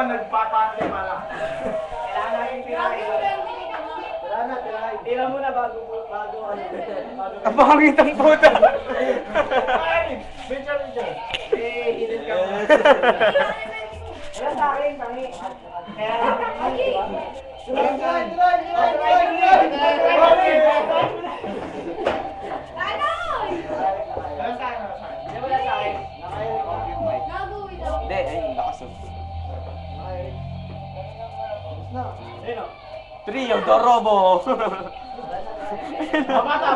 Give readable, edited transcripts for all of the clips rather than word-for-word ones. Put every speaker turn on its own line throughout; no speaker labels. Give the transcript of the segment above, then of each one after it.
nagpapante pala.
Kailangan natin tirahin.
Tira na, tirahin.
Tira muna bago ano.
Ang pangit ang puta.
Ay! Venture.
Hidden ka mo. Wala sa akin, tangi. Kaya, di ba?
Tirahin.
Wala sa akin.
Hindi, ayun, lakas.
Ayun o.
Trio, Dorobo.
Mamata.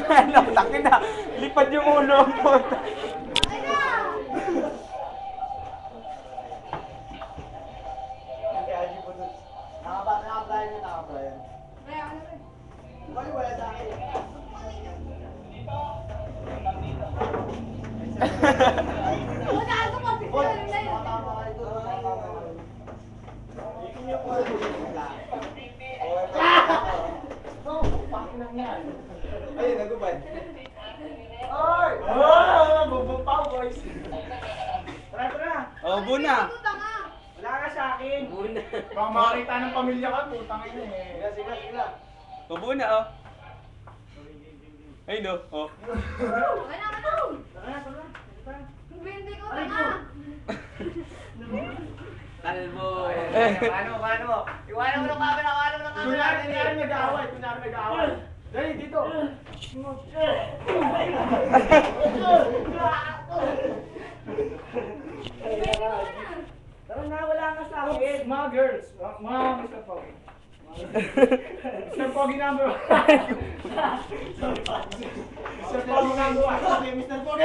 Ano, laki na. Lipad yung ulo.
Naka-Brian. Wala sa akin. Ayun, nagubad.
Ay! Bubumpaw, boys. Tara.
Oh, buna.
Wala ka sa akin.
Muna.
Baka makakita ng pamilya ka, putang ina eh.
Sige.
Oh, buna, oh. Ayun, oh.
Tanil mo.
Paano mo? Iwanan mo ng camera,
Kunyari nag-aaway. Dali, dito.
Tara na, wala ka sa akin.
Mga girls, mga Mr. Pogi. Mr. Pogi number 1. Mr. Pogi number 1. Okay, Mr. Pogi.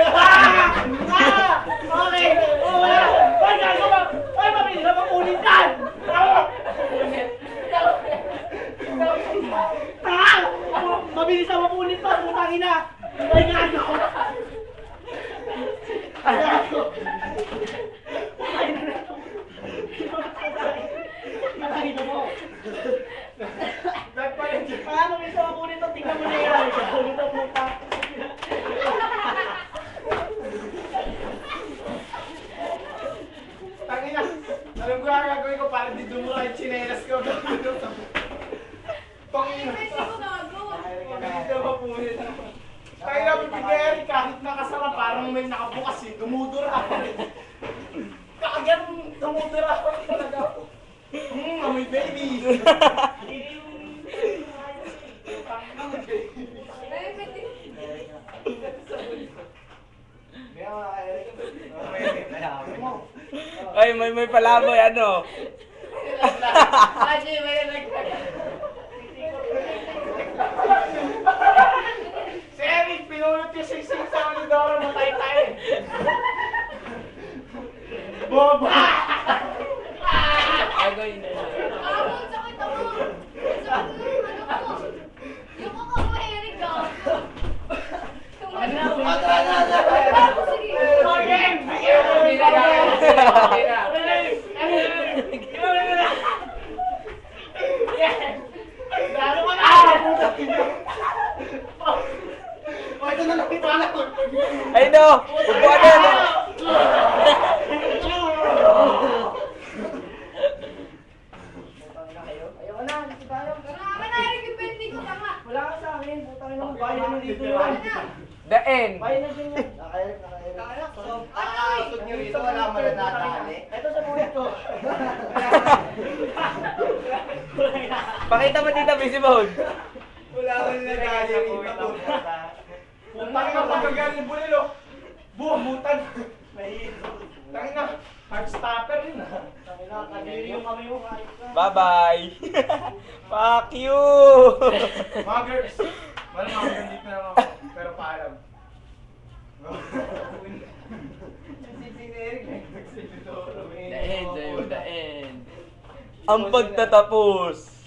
Okay. Wala. Ay, gagawa. Ay, mabilis na mapulitan. Mabilis na mapulit pa. Putang ina. Ay, gagawa. Ay, gagawa. Nakita mo. Paano minsan ako nito? Tingnan mo na yan. Ito puta. Tangina. Alam ko ang gagawin ko para di dumura yung chinelas ko. Tangina. Dito ba punit? Tangina mo tigayari kahit nakasara parang may nakabukas eh. Dumudura. Kakagan dumudura ako talaga. Amoy baby!
Ay, may palaboy, ano?
Si Eric, pinulot yung siksik sa Manidoro, matay tayo. Boba!
Agay na. Ay, no! Upuan na, no!
Ayoko na, hindi tayo. Wala ka sa akin, putang ina mo. Bayan mo dito yun.
The end.
Bayan na dyan yan.
Nakakasot nyo rito, wala mo na natali.
Ito sa buhay ko.
Pakita mo dito, busy mode.
Wala mo na natali rito.
Putang na pagkagaling bulilo. Buhamutan. Tangina, hard stopper rin ah.
Kadiri yung kami mo.
Bye-bye. Fuck you.
Mga girls, malamang ako nandito na ako. Pero paalam.
The end. Ang pagtatapos.